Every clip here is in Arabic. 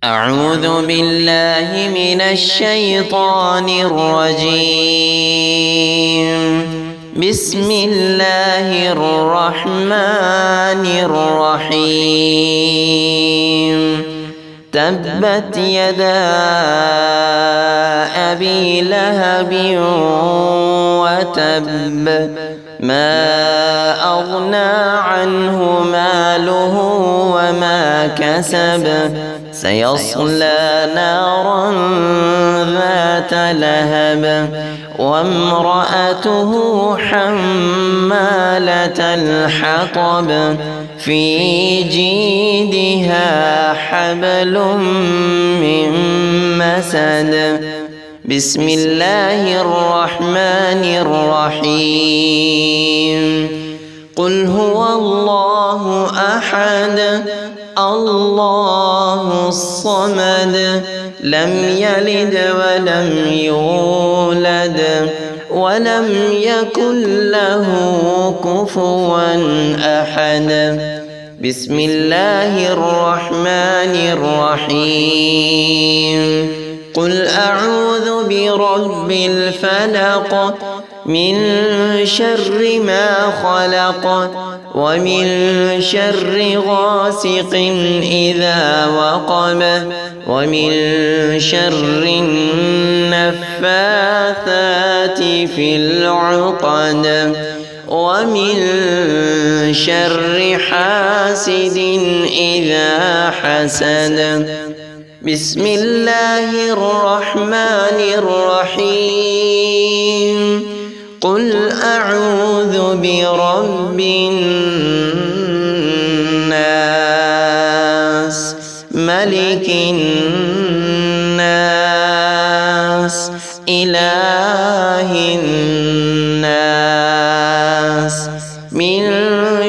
أعوذ بالله من الشيطان الرجيم. بسم الله الرحمن الرحيم. تبت يدا أبي لهب وتب، ما أغنى عنه ماله وما كسب، سيصلى نارا ذات لهب، وامرأته حمالة الحطب، في جيدها حبل من مسد. بسم الله الرحمن الرحيم. قل هو الله أحد الله الصمد، لم يلد ولم يولد ولم يكن له كفوا أحد. بسم الله الرحمن الرحيم. قل أعوذ برب الفلق، من شر ما خلق، ومن شر غاسق إذا وقب، ومن شر النفاثات في العقد، ومن شر حاسد إذا حسد. بسم الله الرحمن الرحيم. قل أعوذ برب الناس، ملك الناس، إله الناس، من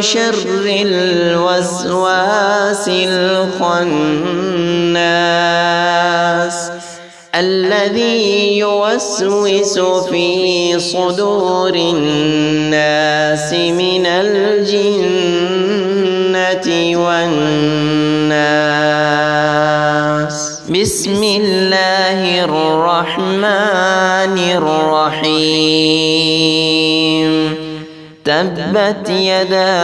شر الوسواس الخناس، الذي يوسوس في صدور الناس من الجنة والناس. بسم الله الرحمن الرحيم. تبت يدا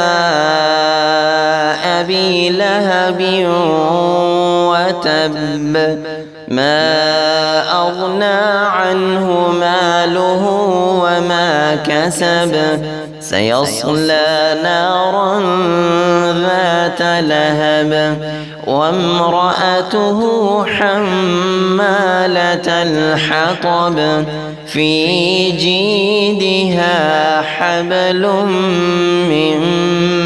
أبي لهب وتب، ما أغنى عنه ماله وما كسب، سيصلى نارا ذات لهب، وامرأته حمالة الحطب، في جيدها حبل من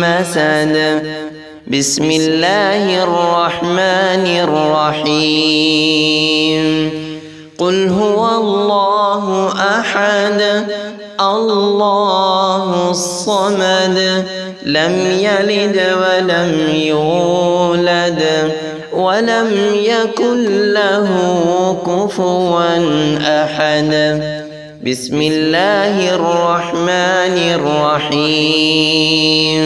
مسد. بسم الله الرحمن الرحيم. قل هو الله أحد الله الصمد، لم يلد ولم يولد ولم يكن له كفوا أحد. بسم الله الرحمن الرحيم.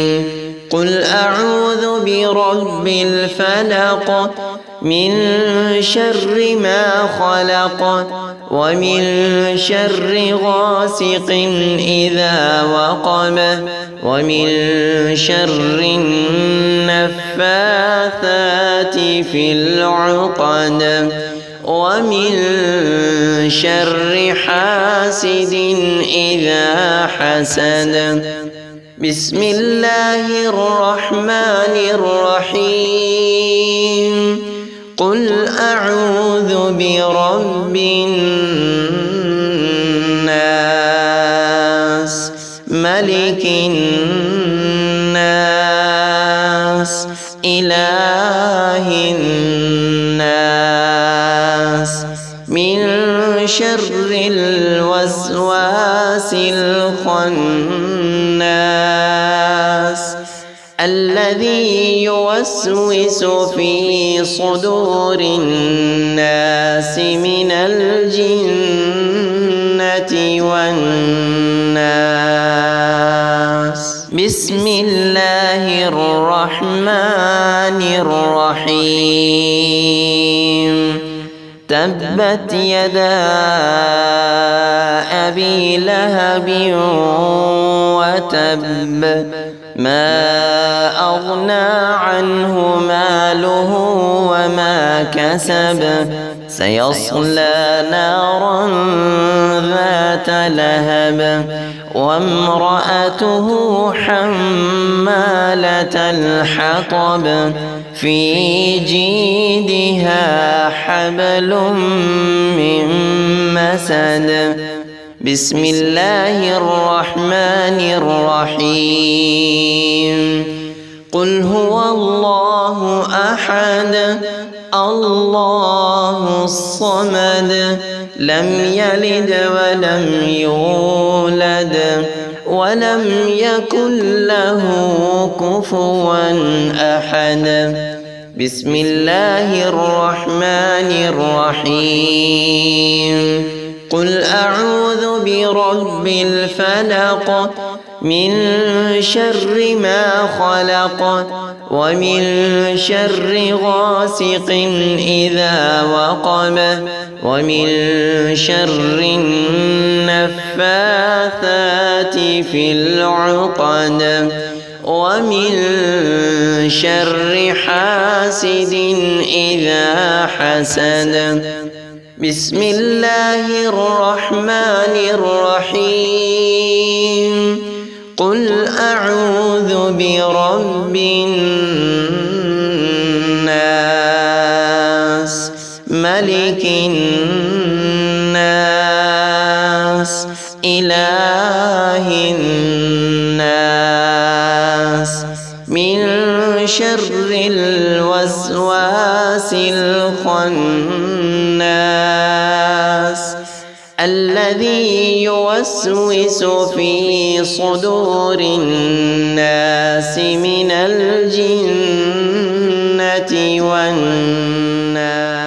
قل أعوذ برب الفلق، من شر ما خلق، ومن شر غاسق إذا وقب، ومن شر النفاثات في العقد، ومن شر حاسد إذا حسد. بسم الله الرحمن الرحيم. قل أعوذ برب الناس، ملك الناس، إله الناس، من شر الوسواس الخناس، الذي يوسوس في صدور الناس من الجنة والناس. بسم الله الرحمن الرحيم. تبت يدا أبي لهب وتب ما أغنى عنه ماله وما كسب سيصلى نارا ذات لهب وامرأته حمالة الحطب في جيدها حبل من مسد. بسم الله الرحمن الرحيم. قل هو الله أحد الله الصمد لم يلد ولم يولد ولم يكن له كفوا أحد. بسم الله الرحمن الرحيم. قل أعوذ برب الفلق من شر ما خلق ومن شر غاسق إذا وقب ومن شر النفاثات في العقد ومن شر حاسد إذا حسد. بسم الله الرحمن الرحيم. قل أعوذ برب الناس ملك الناس إله الناس من شر الوسواس الخناس الذي يوسوس في صدور الناس من الجنة والناس.